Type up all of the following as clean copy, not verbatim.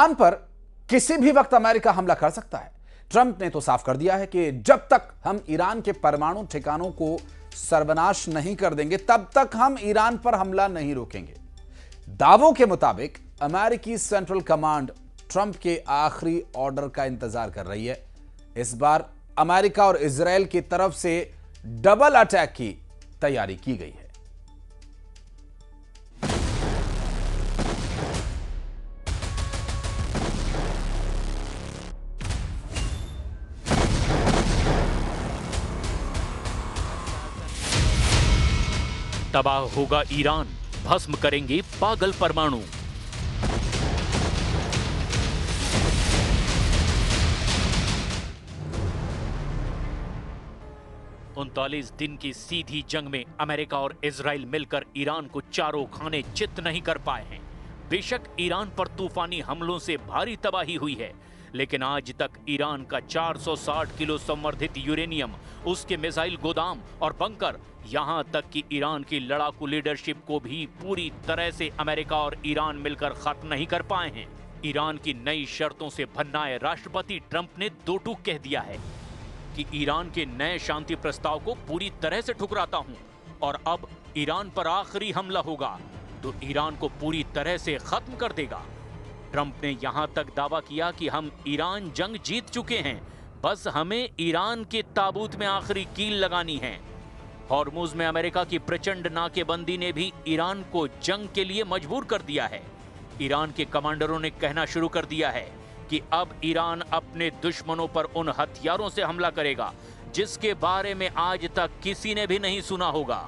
Iran पर किसी भी वक्त अमेरिका हमला कर सकता है। ट्रंप ने तो साफ कर दिया है कि जब तक हम ईरान के परमाणु ठिकानों को सर्वनाश नहीं कर देंगे तब तक हम ईरान पर हमला नहीं रोकेंगे। दावों के मुताबिक अमेरिकी सेंट्रल कमांड ट्रंप के आखिरी ऑर्डर का इंतजार कर रही है। इस बार अमेरिका और इजराइल की तरफ से डबल अटैक की तैयारी की गई है। तबाह होगा ईरान, भस्म करेंगे पागल परमाणु। उनतालीस दिन की सीधी जंग में अमेरिका और इजराइल मिलकर ईरान को चारों खाने चित नहीं कर पाए हैं। बेशक ईरान पर तूफानी हमलों से भारी तबाही हुई है, लेकिन आज तक ईरान का 460 किलो संवर्धित यूरेनियम, उसके मिसाइल गोदाम और बंकर, यहां तक कि ईरान की लड़ाकू लीडरशिप को भी पूरी तरह से अमेरिका और ईरान मिलकर खत्म नहीं कर पाए हैं। ईरान की नई शर्तों से भन्नाए राष्ट्रपति ट्रंप ने दो टूक कह दिया है कि ईरान के नए शांति प्रस्ताव को पूरी तरह से ठुकराता हूं और अब ईरान पर आखिरी हमला होगा तो ईरान को पूरी तरह से खत्म कर देगा। ट्रंप ने यहां तक दावा किया कि हम ईरान जंग जीत चुके हैं, बस हमें ईरान के ताबूत में आखिरी कील लगानी है। हॉर्मुज में अमेरिका की प्रचंड नाकेबंदी ने भी ईरान को जंग के लिए मजबूर कर दिया है। ईरान के कमांडरों ने कहना शुरू कर दिया है कि अब ईरान अपने दुश्मनों पर उन हथियारों से हमला करेगा जिसके बारे में आज तक किसी ने भी नहीं सुना होगा।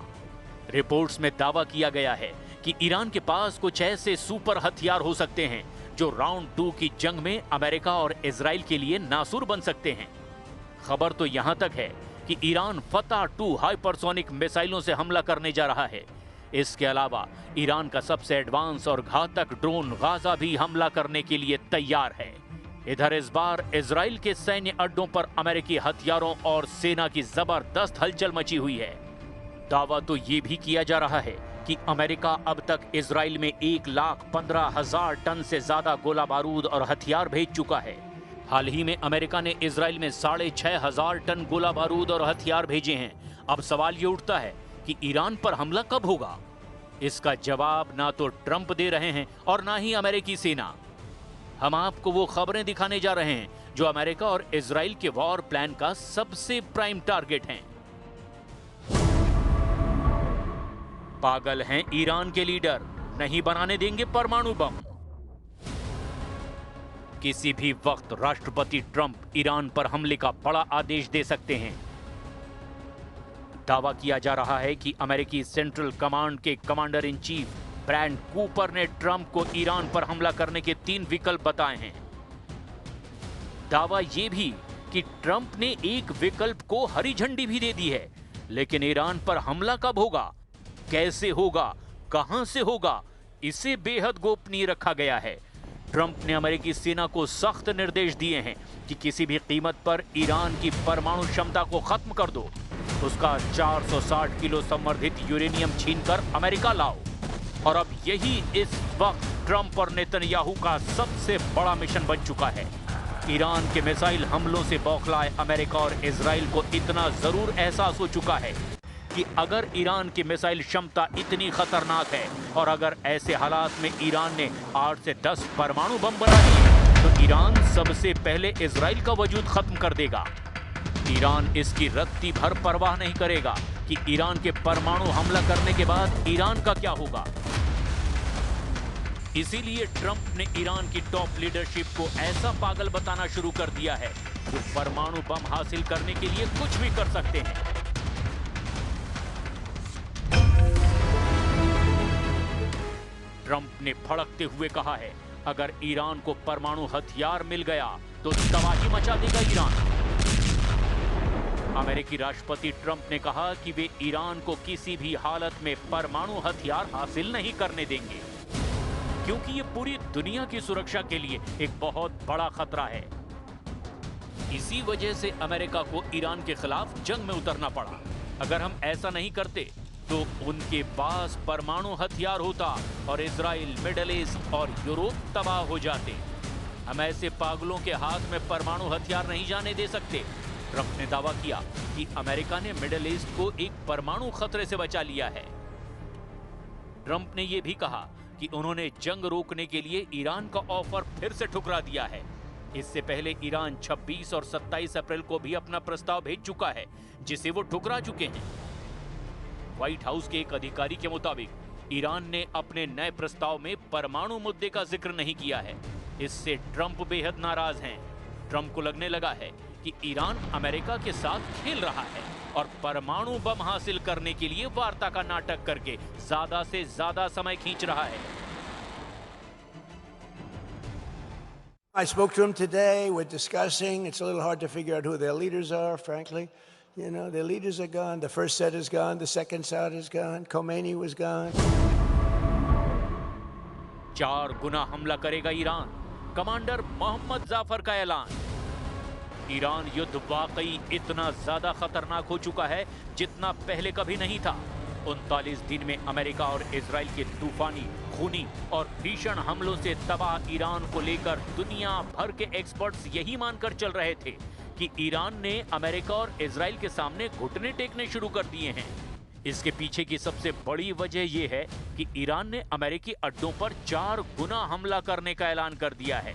रिपोर्ट्स में दावा किया गया है कि ईरान के पास कुछ ऐसे सुपर हथियार हो सकते हैं जो राउंड 2 की जंग में अमेरिका और इजराइल के लिए नासूर बन सकते हैं। खबर तो यहां तक है कि ईरान फतह 2 हाइपरसोनिक मिसाइलों से हमला करने जा रहा है। इसके अलावा ईरान का सबसे एडवांस और घातक ड्रोन गाजा भी हमला करने के लिए तैयार है। इधर इस बार इजराइल के सैन्य अड्डों पर अमेरिकी हथियारों और सेना की जबरदस्त हलचल मची हुई है। दावा तो ये भी किया जा रहा है कि अमेरिका अब तक इजराइल में 1,15,000 टन से ज्यादा गोला बारूद और हथियार भेज चुका है। हाल ही में अमेरिका ने इजराइल में 6,500 टन गोला बारूद और हथियार भेजे हैं। अब सवाल ये उठता है कि ईरान पर हमला कब होगा? इसका जवाब ना तो ट्रंप दे रहे हैं और ना ही अमेरिकी सेना। हम आपको वो खबरें दिखाने जा रहे हैं जो अमेरिका और इजराइल के वॉर प्लान का सबसे प्राइम टारगेट हैं। पागल हैं ईरान के लीडर, नहीं बनाने देंगे परमाणु बम। किसी भी वक्त राष्ट्रपति ट्रंप ईरान पर हमले का बड़ा आदेश दे सकते हैं। दावा किया जा रहा है कि अमेरिकी सेंट्रल कमांड के commander in chief Brad Cooper ने ट्रंप को ईरान पर हमला करने के 3 विकल्प बताए हैं। दावा यह भी कि ट्रंप ने एक विकल्प को हरी झंडी भी दे दी है, लेकिन ईरान पर हमला कब होगा, कैसे होगा, कहां से होगा, इसे बेहद गोपनीय रखा गया है। ट्रंप ने अमेरिकी सेना को सख्त निर्देश दिए हैं कि किसी भी कीमत पर ईरान की परमाणु क्षमता को खत्म कर दो। उसका 460 किलो संवर्धित यूरेनियम छीनकर अमेरिका लाओ। और अब यही इस वक्त ट्रंप और नेतन्याहू का सबसे बड़ा मिशन बन चुका है। ईरान के मिसाइल हमलों से बौखलाए अमेरिका और इजराइल को इतना जरूर एहसास हो चुका है कि अगर ईरान की मिसाइल क्षमता इतनी खतरनाक है और अगर ऐसे हालात में ईरान ने 8 से 10 परमाणु बम बना लिए तो ईरान सबसे पहले इजराइल का वजूद खत्म कर देगा। ईरान इसकी रत्ती भर परवाह नहीं करेगा कि ईरान के परमाणु हमला करने के बाद ईरान का क्या होगा। इसीलिए ट्रंप ने ईरान की टॉप लीडरशिप को ऐसा पागल बताना शुरू कर दिया है जो परमाणु बम हासिल करने के लिए कुछ भी कर सकते हैं। ट्रंप ने भड़कते हुए कहा है, अगर ईरान को परमाणु हथियार मिल गया तो तबाही मचा देगा ईरान। अमेरिकी राष्ट्रपति ट्रंप ने कहा कि वे ईरान को किसी भी हालत में परमाणु हथियार हासिल नहीं करने देंगे, क्योंकि ये पूरी दुनिया की सुरक्षा के लिए एक बहुत बड़ा खतरा है। इसी वजह से अमेरिका को ईरान के खिलाफ जंग में उतरना पड़ा। अगर हम ऐसा नहीं करते तो उनके पास परमाणु हथियार होता और इजराइल, मिडिल ईस्ट और यूरोप तबाह हो जाते। हम ऐसे पागलों के हाथ में परमाणु हथियार नहीं जाने दे सकते। ट्रंप ने दावा किया कि अमेरिका ने मिडिल ईस्ट को एक परमाणु खतरे से बचा लिया है। ट्रंप ने यह भी कहा कि उन्होंने जंग रोकने के लिए ईरान का ऑफर फिर से ठुकरा दिया है। इससे पहले ईरान 26 और 27 अप्रैल को भी अपना प्रस्ताव भेज चुका है, जिसे वो ठुकरा चुके हैं। व्हाइट हाउस के एक अधिकारी के मुताबिक ईरान ने अपने नए प्रस्ताव में परमाणु मुद्दे का जिक्र नहीं किया है। इससे ट्रंप बेहद नाराज हैं। ट्रंप को लगने लगा है कि ईरान अमेरिका के साथ खेल रहा है और परमाणु बम हासिल करने के लिए वार्ता का नाटक करके ज्यादा से ज्यादा समय खींच रहा है। I spoke to him today. We're discussing. It's a little hard to figure out who their leaders are, frankly. You know, their leaders are gone. The first set is gone. The second set is gone. Khomeini was gone. 4 गुना हमला करेगा Iran, commander Mohammad Jafar का ऐलान। Iran युद्ध वाकई इतना ज्यादा खतरनाक हो चुका है जितना पहले कभी नहीं था। 39 दिन में अमेरिका और इजराइल के तूफानी, खूनी और भीषण हमलों से तबाह ईरान को लेकर दुनिया भर के एक्सपर्ट्स यही मानकर चल रहे थे कि ईरान ने अमेरिका और इजराइल के सामने घुटने टेकने शुरू कर दिए हैं। इसके पीछे की सबसे बड़ी वजह यह है कि ईरान ने अमेरिकी अड्डों पर 4 गुना हमला करने का ऐलान कर दिया है।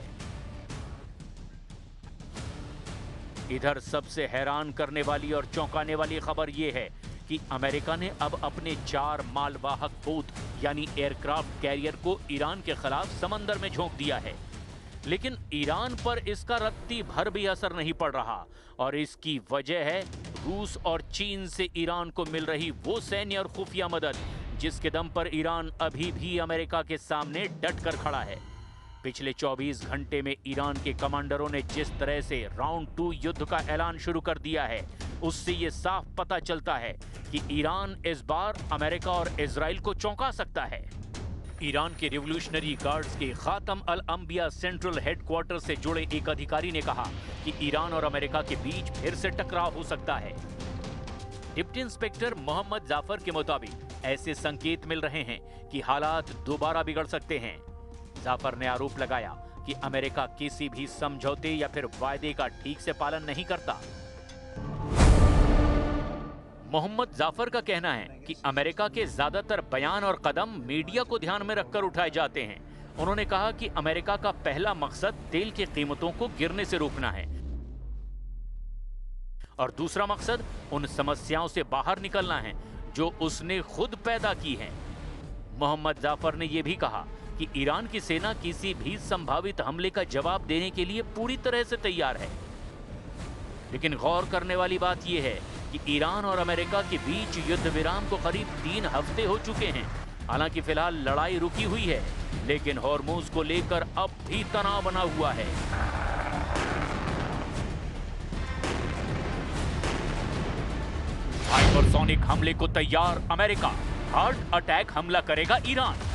इधर सबसे हैरान करने वाली और चौंकाने वाली खबर यह है कि अमेरिका ने अब अपने 4 मालवाहक पोत यानी एयरक्राफ्ट कैरियर को ईरान के खिलाफ समंदर में झोंक दिया है। लेकिन ईरान पर इसका रत्ती भर भी असर नहीं पड़ रहा और इसकी वजह है रूस और चीन से ईरान को मिल रही वो सैन्य और खुफिया मदद जिसके दम पर ईरान अभी भी अमेरिका के सामने डट कर खड़ा है। पिछले 24 घंटे में ईरान के कमांडरों ने जिस तरह से राउंड 2 युद्ध का ऐलान शुरू कर दिया है, उससे ये साफ पता चलता है कि ईरान इस बार अमेरिका और इजराइल को चौंका सकता है। ईरान के रिवोल्यूशनरी गार्ड्स के खातम अल अंबिया सेंट्रल हेडक्वार्टर से जुड़े एक अधिकारी ने कहा कि ईरान और अमेरिका के बीच फिर से टकराव हो सकता है। डिप्टी इंस्पेक्टर मोहम्मद जाफर के मुताबिक ऐसे संकेत मिल रहे हैं कि हालात दोबारा बिगड़ सकते हैं। जाफर ने आरोप लगाया कि अमेरिका किसी भी समझौते या फिर वायदे का ठीक से पालन नहीं करता। मोहम्मद जाफर का कहना है कि अमेरिका के ज्यादातर बयान और कदम मीडिया को ध्यान में रखकर उठाए जाते हैं। उन्होंने कहा कि अमेरिका का पहला मकसद तेल की कीमतों को गिरने से रोकना है और दूसरा मकसद उन समस्याओं से बाहर निकलना है जो उसने खुद पैदा की हैं। मोहम्मद जाफर ने यह भी कहा कि ईरान की सेना किसी भी संभावित हमले का जवाब देने के लिए पूरी तरह से तैयार है। लेकिन गौर करने वाली बात यह है कि ईरान और अमेरिका के बीच युद्ध विराम को करीब 3 हफ्ते हो चुके हैं। हालांकि फिलहाल लड़ाई रुकी हुई है, लेकिन हॉर्मुज को लेकर अब भी तनाव बना हुआ है। हाइपरसोनिक हमले को तैयार अमेरिका, हार्ट अटैक हमला करेगा ईरान।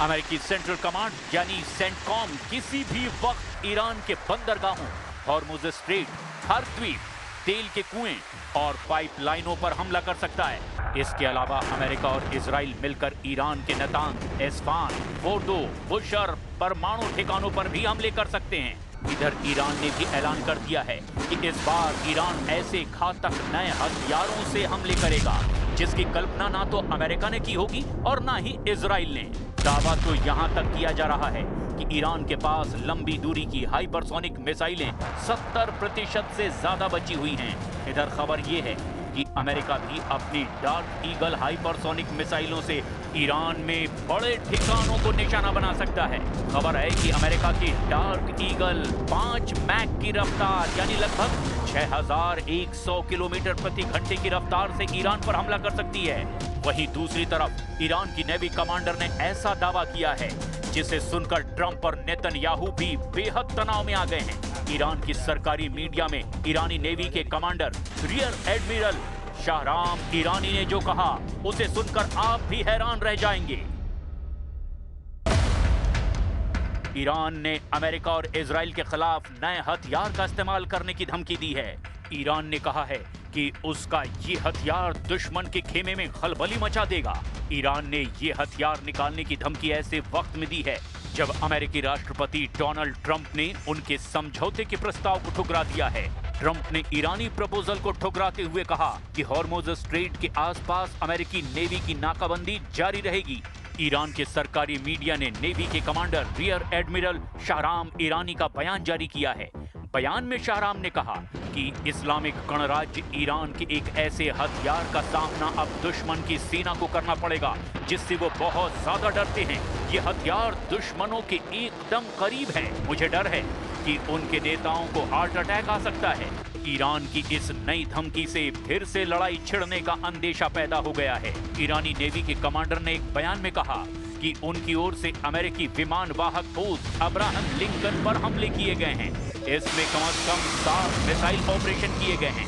अमेरिकी सेंट्रल कमांड यानी सेंटकॉम किसी भी वक्त ईरान के बंदरगाहों, हॉर्मुज स्ट्रेट, हर द्वीप, तेल के कुएं और पाइपलाइनों पर हमला कर सकता है। इसके अलावा अमेरिका और इजराइल मिलकर ईरान के नतांज, एस्फान, फोर्डो, बुशर परमाणु ठिकानों पर भी हमले कर सकते हैं। इधर ईरान ने भी ऐलान कर दिया है कि इस बार ईरान ऐसे घातक नए हथियारों से हमले करेगा जिसकी कल्पना ना तो अमेरिका ने की होगी और ना ही इजराइल ने। दावा तो यहां तक किया जा रहा है कि ईरान के पास लंबी दूरी की हाइपरसोनिक मिसाइलें 70% से ज्यादा बची हुई हैं। इधर खबर यह है कि अमेरिका भी अपनी डार्क ईगल हाइपरसोनिक मिसाइलों से ईरान में बड़े ठिकानों को निशाना बना सकता है। खबर है कि अमेरिका की डार्क ईगल 5 मैक की रफ्तार यानी लगभग 6100 किलोमीटर प्रति घंटे की रफ्तार से ईरान पर हमला कर सकती है। वहीं दूसरी तरफ ईरान की नेवी कमांडर ने ऐसा दावा किया है जिसे सुनकर ट्रंप और नेतन्याहू भी बेहद तनाव में आ गए हैं। ईरान की सरकारी मीडिया में ईरानी नेवी के commander rear admiral Shahram Irani ने जो कहा उसे सुनकर आप भी हैरान रह जाएंगे। ईरान ने अमेरिका और इजराइल के खिलाफ नए हथियार का इस्तेमाल करने की धमकी दी है। ईरान ने कहा है कि उसका ये हथियार दुश्मन के खेमे में खलबली मचा देगा। ईरान ने ये हथियार निकालने की धमकी ऐसे वक्त में दी है जब अमेरिकी राष्ट्रपति डोनाल्ड ट्रंप ने उनके समझौते के प्रस्ताव को ठुकरा दिया है। ट्रंप ने ईरानी प्रपोजल को ठुकराते हुए कहा कि हॉर्मुज स्ट्रेट के आसपास अमेरिकी नेवी की नाकाबंदी जारी रहेगी। ईरान के सरकारी मीडिया ने नेवी के commander rear admiral Shahram Irani का बयान जारी किया है। बयान में शाहराम ने कहा कि इस्लामिक गणराज्य ईरान के एक ऐसे हथियार का सामना अब दुश्मन की सेना को करना पड़ेगा जिससे वो बहुत ज्यादा डरते हैं। ये हथियार दुश्मनों के एकदम करीब है। मुझे डर है कि उनके नेताओं को हार्ट अटैक आ सकता है। ईरान की इस नई धमकी से फिर से लड़ाई छिड़ने का अंदेशा पैदा हो गया है। ईरानी नेवी के कमांडर ने एक बयान में कहा कि उनकी ओर से अमेरिकी विमान वाहक पोत अब्राहम लिंकन पर हमले किए गए हैं। इसमें कम से कम 7 मिसाइल ऑपरेशन किए गए हैं।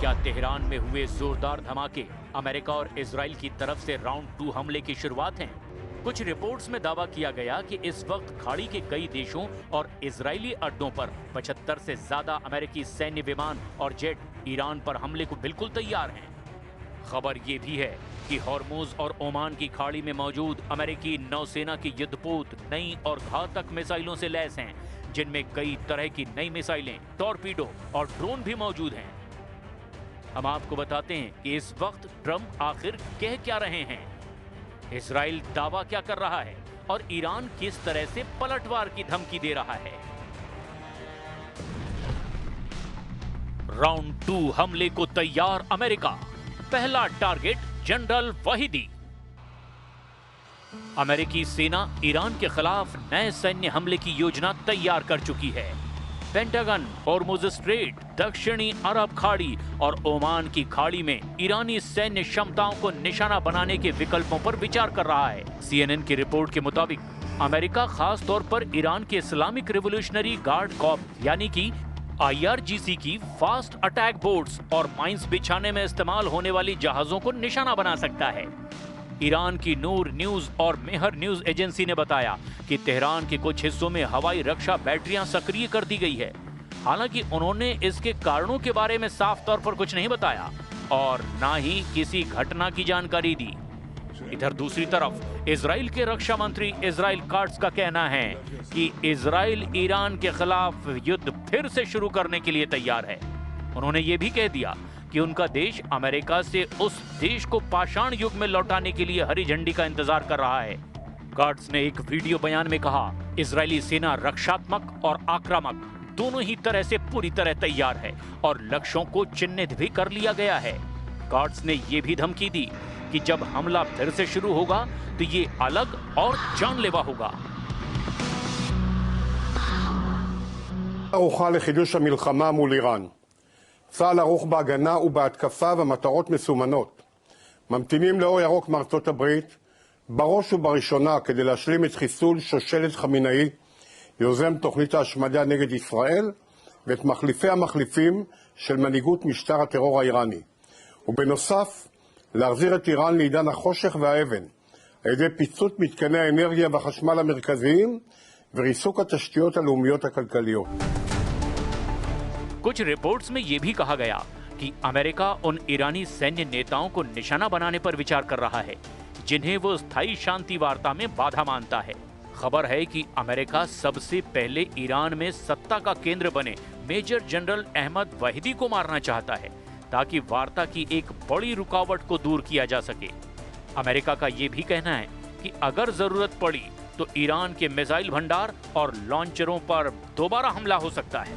क्या तेहरान में हुए जोरदार धमाके अमेरिका और इजराइल की तरफ से राउंड 2 हमले की शुरुआत हैं? कुछ रिपोर्ट्स में दावा किया गया कि इस वक्त खाड़ी के कई देशों और इजरायली अड्डों पर 75 से ज्यादा अमेरिकी सैन्य विमान और जेट ईरान पर हमले को बिल्कुल तैयार हैं। खबर ये भी है कि हॉर्मुज और ओमान की खाड़ी में मौजूद अमेरिकी नौसेना की युद्धपोत नई और घातक मिसाइलों से लैस हैं, जिनमें कई तरह की नई मिसाइलें, टॉर्पीडो और ड्रोन भी मौजूद हैं। हम आपको बताते हैं कि इस वक्त ट्रंप आखिर कह क्या रहे हैं, इजराइल दावा क्या कर रहा है और ईरान किस तरह से पलटवार की धमकी दे रहा है। राउंड 2 हमले को तैयार अमेरिका। पहला टारगेट जनरल वहीदी। अमेरिकी सेना ईरान के खिलाफ नए सैन्य हमले की योजना तैयार कर चुकी है। पेंटागन हॉर्मुज स्ट्रेट, दक्षिणी अरब खाड़ी और ओमान की खाड़ी में ईरानी सैन्य क्षमताओं को निशाना बनाने के विकल्पों पर विचार कर रहा है। CNN की रिपोर्ट के मुताबिक अमेरिका खास तौर पर ईरान के इस्लामिक रिवोल्यूशनरी गार्ड कॉर्प्स यानी कि IRGC की फास्ट अटैक बोट्स और माइंस बिछाने में इस्तेमाल होने वाली जहाजों को निशाना बना सकता है। ईरान की नूर न्यूज और मेहर न्यूज एजेंसी ने बताया कि तेहरान के कुछ हिस्सों में हवाई रक्षा बैटरियां सक्रिय कर दी गई है। हालांकि उन्होंने इसके कारणों के बारे में साफ तौर पर कुछ नहीं बताया और ना ही किसी घटना की जानकारी दी। इधर दूसरी तरफ इजराइल के रक्षा मंत्री इजराइल काट्स का कहना है कि इजराइल ईरान के खिलाफ युद्ध फिर से शुरू करने के लिए तैयार है। उन्होंने ये भी कह दिया कि उनका देश अमेरिका से उस देश को पाषाण युग में लौटाने के लिए हरी झंडी का इंतजार कर रहा है। काट्स ने एक वीडियो बयान में कहा, इजरायली सेना रक्षात्मक और आक्रामक दोनों ही तरह से पूरी तरह तैयार है और लक्ष्यों को चिन्हित भी कर लिया गया है। काट्स ने यह भी धमकी दी कि जब हमला फिर से शुरू होगा तो ये अलग और जानलेवा होगा। ערוכה לחידוש המלחמה מול איראן. צה"ל ערוך בהגנה ובהתקפה ומטרות מסומנות. ממתינים לאור ירוק מארצות הברית, בראש ובראשונה כדי להשלים את חיסול שושלת חמינאי, יוזם תוכנית ההשמדה נגד ישראל, ואת מחליפי המחליפים של מנהיגות משטר הטרור האיראני. ובנוסף, להחזיר את איראן לעידן החושך והאבן, על ידי פיצוץ מתקני האנרגיה והחשמל המרכזיים, וריסוק התשתיות הלאומיות הכלכליות. कुछ रिपोर्ट्स में यह भी कहा गया कि अमेरिका उन ईरानी सैन्य नेताओं को निशाना बनाने पर विचार कर रहा है जिन्हें वो स्थायी शांति वार्ता में बाधा मानता है। खबर है कि अमेरिका सबसे पहले ईरान में सत्ता का केंद्र बने मेजर जनरल अहमद वहीदी को मारना चाहता है ताकि वार्ता की एक बड़ी रुकावट को दूर किया जा सके। अमेरिका का ये भी कहना है कि अगर जरूरत पड़ी तो ईरान के मिसाइल भंडार और लॉन्चरों पर दोबारा हमला हो सकता है।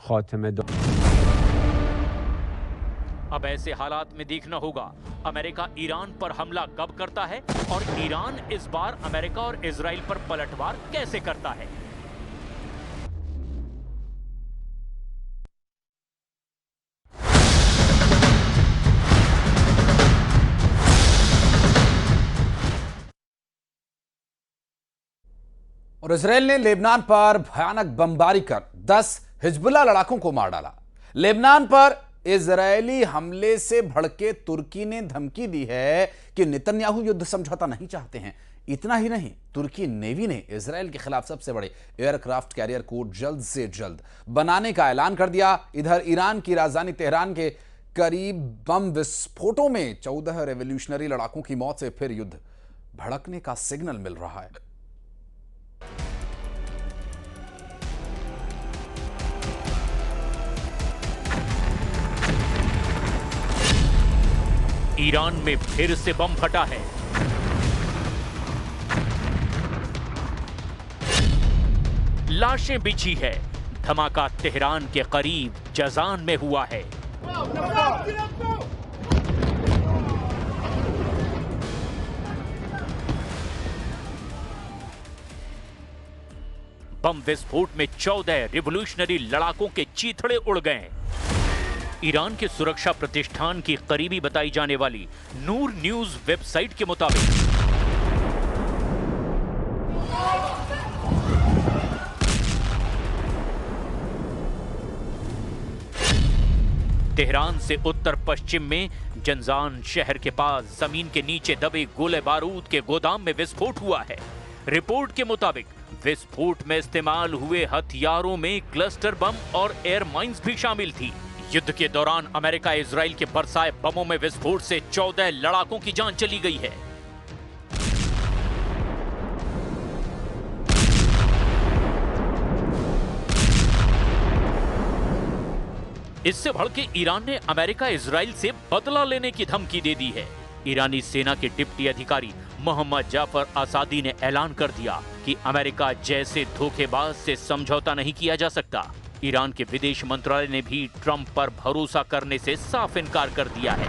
खात्मे अब ऐसे हालात में देखना होगा अमेरिका ईरान पर हमला कब करता है और ईरान इस बार अमेरिका और इजराइल पर पलटवार कैसे करता है। और इजराइल ने लेबनान पर भयानक बमबारी कर 10 हिजबुल्लाह लड़ाकों को मार डाला। लेबनान पर इजरायली हमले से भड़के तुर्की ने धमकी दी है कि नेतन्याहू युद्ध समझौता नहीं चाहते हैं। इतना ही नहीं, तुर्की नेवी ने इजराइल के खिलाफ सबसे बड़े एयरक्राफ्ट कैरियर को जल्द से जल्द बनाने का ऐलान कर दिया। इधर ईरान की राजधानी तेहरान के करीब बम विस्फोटों में 14 रेवोल्यूशनरी लड़ाकों की मौत से फिर युद्ध भड़कने का सिग्नल मिल रहा है। ईरान में फिर से बम फटा है। लाशें बिछी है। धमाका तेहरान के करीब जजान में हुआ है। बम विस्फोट में 14 रिवोल्यूशनरी लड़ाकों के चीथड़े उड़ गए। ईरान के सुरक्षा प्रतिष्ठान की करीबी बताई जाने वाली नूर न्यूज वेबसाइट के मुताबिक तेहरान से उत्तर पश्चिम में जंजान शहर के पास जमीन के नीचे दबे गोले बारूद के गोदाम में विस्फोट हुआ है। रिपोर्ट के मुताबिक विस्फोट में इस्तेमाल हुए हथियारों में क्लस्टर बम और एयर माइंस भी शामिल थी। युद्ध के दौरान अमेरिका इजराइल के बरसाए बमों में विस्फोट से 14 लड़ाकों की जान चली गई है। इससे भड़के ईरान ने अमेरिका इजराइल से बदला लेने की धमकी दे दी है। ईरानी सेना के डिप्टी अधिकारी मोहम्मद जाफर आसादी ने ऐलान कर दिया कि अमेरिका जैसे धोखेबाज से समझौता नहीं किया जा सकता। ईरान के विदेश मंत्रालय ने भी ट्रंप पर भरोसा करने से साफ इनकार कर दिया है।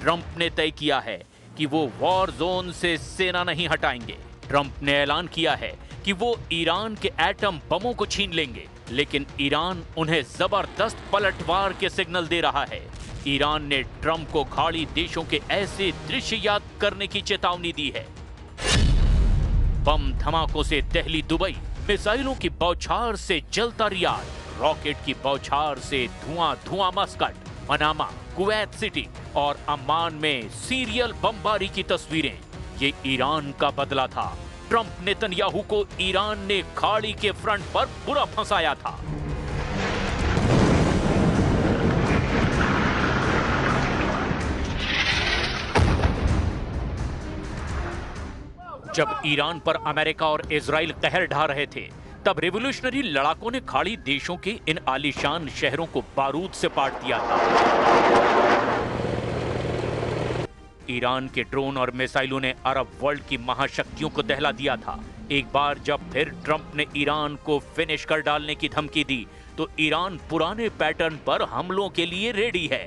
ट्रंप ने तय किया है कि वो वॉर जोन से सेना नहीं हटाएंगे। ट्रंप ने ऐलान किया है कि वो ईरान के एटम बमों को छीन लेंगे, लेकिन ईरान उन्हें जबरदस्त पलटवार के सिग्नल दे रहा है। ईरान ने ट्रंप को खाड़ी देशों के ऐसे दृश्य याद करने की चेतावनी दी है। बम धमाकों से दहली दुबई, मिसाइलों की बौछार से जलता रियाद, रॉकेट की बौछार से धुआं धुआं मस्कट, मनामा, कुवैत सिटी और अम्मान में सीरियल बमबारी की तस्वीरें। ये ईरान का बदला था। ट्रंप नेतन्याहू को ईरान ने खाड़ी के फ्रंट पर बुरा फंसाया था। जब ईरान पर अमेरिका और इजराइल कहर ढा रहे थे, तब रिवोल्यूशनरी लड़ाकों ने खाड़ी देशों के इन आलीशान शहरों को बारूद से पाट दिया था। ईरान के ड्रोन और मिसाइलों ने अरब वर्ल्ड की महाशक्तियों को दहला दिया था। एक बार जब फिर ट्रंप ने ईरान को फिनिश कर डालने की धमकी दी, तो ईरान पुराने पैटर्न पर हमलों के लिए रेडी है।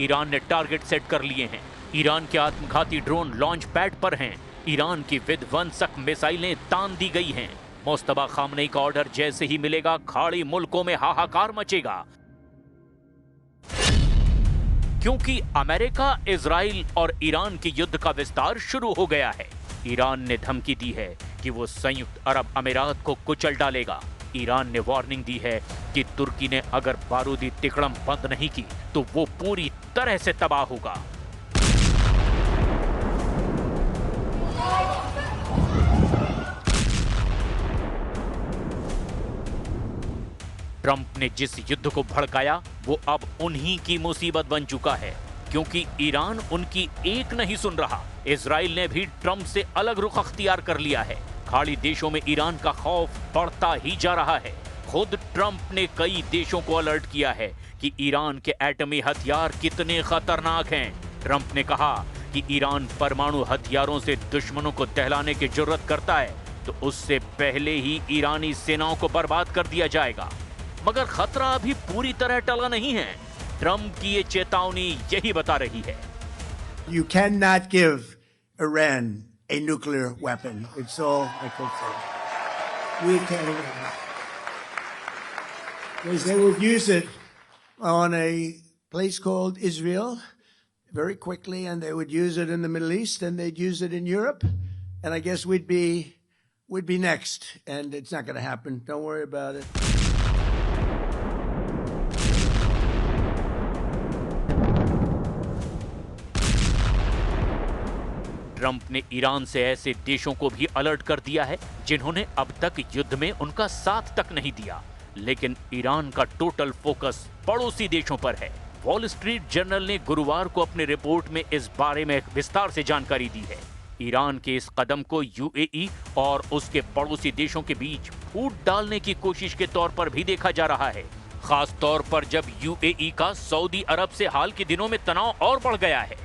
ईरान ने टारगेट सेट कर लिए हैं। ईरान के आत्मघाती ड्रोन लॉन्च पैड पर हैं। ईरान की विध्वंसक मिसाइलें तान दी गई हैं। मुस्तफा खामनेई का ऑर्डर जैसे ही मिलेगा, खाड़ी मुल्कों में हाहाकार मचेगा, क्योंकि अमेरिका, इजराइल और ईरान के युद्ध का विस्तार शुरू हो गया है। ईरान ने धमकी दी है कि वो संयुक्त अरब अमीरात को कुचल डालेगा। ईरान ने वार्निंग दी है कि तुर्की ने अगर बारूदी तिकड़म बंद नहीं की तो वो पूरी तरह से तबाह होगा। ट्रंप ने जिस युद्ध को भड़काया वो अब उन्हीं की मुसीबत बन चुका है, क्योंकि ईरान उनकी एक नहीं सुन रहा। इजराइल ने भी ट्रंप से अलग रुख अख्तियार कर लिया है। खाड़ी देशों में ईरान का खौफ बढ़ता ही जा रहा है। खुद ट्रंप ने कई देशों को अलर्ट किया है कि ईरान के एटमी हथियार कितने खतरनाक हैं। ट्रंप ने कहा कि ईरान परमाणु हथियारों से दुश्मनों को दहलाने की जुर्रत करता है तो उससे पहले ही ईरानी सेनाओं को बर्बाद कर दिया जाएगा। मगर खतरा अभी पूरी तरह टला नहीं है। ट्रंप की ये चेतावनी यही बता रही है। You cannot give Iran a nuclear weapon. It's all I can say. We can't. Because they would use it on a place called Israel very quickly, and they would use it in the Middle East, and they'd use it in Europe, and I guess we'd be next, and it's not going to happen. Don't worry about it. Trump ने Iran से ऐसे देशों को भी alert कर दिया है जिन्होंने अब तक युद्ध में उनका साथ तक नहीं दिया, लेकिन ईरान का टोटल फोकस पड़ोसी देशों पर है। वॉल स्ट्रीट जर्नल ने गुरुवार को अपनी रिपोर्ट में इस बारे में विस्तार से जानकारी दी है। ईरान के इस कदम को यूएई और उसके पड़ोसी देशों के बीच फूट डालने की कोशिश के तौर पर भी देखा जा रहा है, खास तौर पर जब यूएई का सऊदी अरब से हाल के दिनों में तनाव और बढ़ गया है।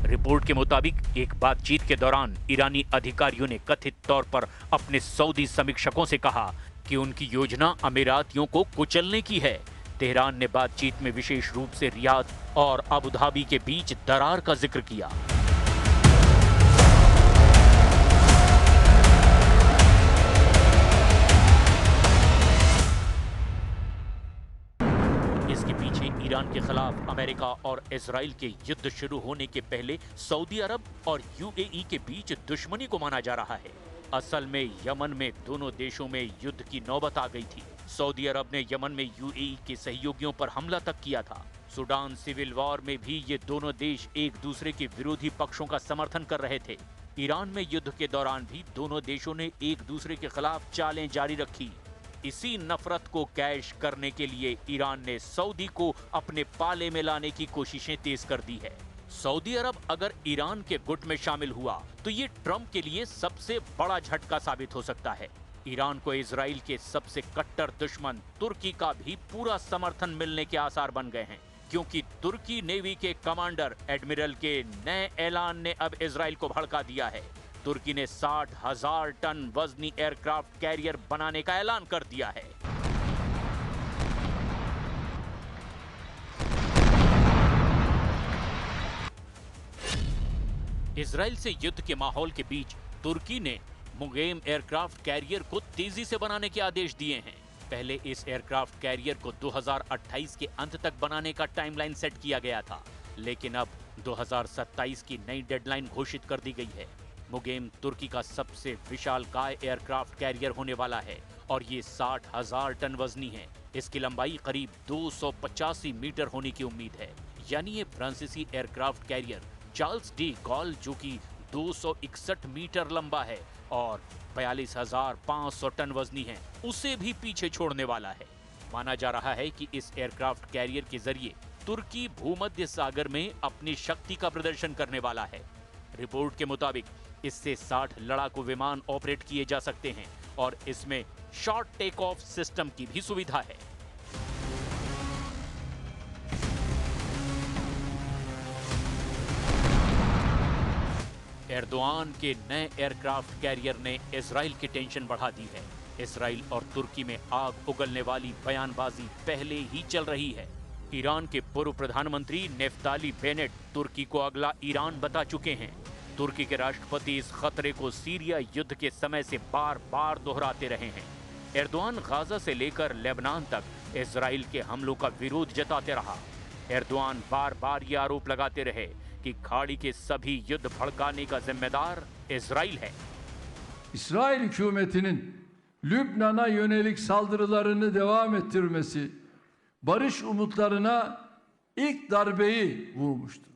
रिपोर्ट के मुताबिक एक बातचीत के दौरान ईरानी अधिकारियों ने कथित तौर पर अपने सऊदी समीक्षकों से कहा कि उनकी योजना अमीरातियों को कुचलने की है। तेहरान ने बातचीत में विशेष रूप से रियाद और अबू धाबी के बीच दरार का जिक्र किया। इसके पीछे ईरान के खिलाफ अमेरिका और इजराइल के युद्ध शुरू होने के पहले सऊदी अरब और यूएई के बीच दुश्मनी को माना जा रहा है। असल में यमन में दोनों देशों में युद्ध की नौबत आ गई थी। सऊदी अरब ने यमन में यूएई के सहयोगियों पर हमला तक किया था। सूडान सिविल वॉर में भी ये दोनों देश एक दूसरे के विरोधी पक्षों का समर्थन कर रहे थे। ईरान में युद्ध के दौरान भी दोनों देशों ने एक दूसरे के खिलाफ चालें जारी रखी। इसी नफरत को कैश करने के लिए ईरान ने सऊदी को अपने पाले में लाने की कोशिशें तेज कर दी है। सऊदी अरब अगर ईरान के गुट में शामिल हुआ तो ये ट्रंप के लिए सबसे बड़ा झटका साबित हो सकता है। ईरान को इजराइल के सबसे कट्टर दुश्मन तुर्की का भी पूरा समर्थन मिलने के आसार बन गए हैं, क्योंकि तुर्की नेवी के कमांडर एडमिरल के नए ऐलान ने अब इजराइल को भड़का दिया है। तुर्की ने 60,000 टन वजनी एयरक्राफ्ट कैरियर बनाने का ऐलान कर दिया है। इजराइल से युद्ध के माहौल के बीच तुर्की ने मुगेम एयरक्राफ्ट कैरियर को तेजी से बनाने के आदेश दिए हैं। पहले इस एयरक्राफ्ट कैरियर को 2028 के अंत तक बनाने का टाइमलाइन सेट किया गया था, लेकिन अब 2027 की नई डेडलाइन घोषित कर दी गई है। मुगेम तुर्की का सबसे विशालकाय एयरक्राफ्ट कैरियर होने वाला है और ये 60,000 टन वजनी है। इसकी लंबाई करीब 285 मीटर होने की उम्मीद है। यानी ये फ्रांसीसी aircraft carrier Charles de Gaulle, जो कि 261 मीटर लंबा है और 42,500 टन वजनी है, उसे भी पीछे छोड़ने वाला है। माना जा रहा है कि इस एयरक्राफ्ट कैरियर के जरिए तुर्की भूमध्य सागर में अपनी शक्ति का प्रदर्शन करने वाला है। रिपोर्ट के मुताबिक इससे 60 लड़ाकू विमान ऑपरेट किए जा सकते हैं और इसमें शॉर्ट टेक ऑफ सिस्टम की भी सुविधा है। एर्दोआन के नए एयरक्राफ्ट कैरियर ने इजराइल की टेंशन बढ़ा दी है। इजराइल और तुर्की में आग उगलने वाली बयानबाजी पहले ही चल रही है। ईरान के पूर्व प्रधानमंत्री नेफ्ताली बेनेट तुर्की को अगला ईरान बता चुके हैं। तुर्की के राष्ट्रपति इस खतरे को सीरिया युद्ध के समय से बार बार दोहराते रहे हैं। एर्दोआन गाजा से लेकर लेबनान तक इजराइल के हमलों का विरोध जताते रहा। एर्दोआन बार बार ये आरोप लगाते रहे कि खाड़ी के सभी युद्ध भड़काने का जिम्मेदार इजराइल है। İsrail hükümetinin Lübnan'a yönelik saldırılarını devam ettirmesi barış umutlarına ilk darbeyi vurmuştur.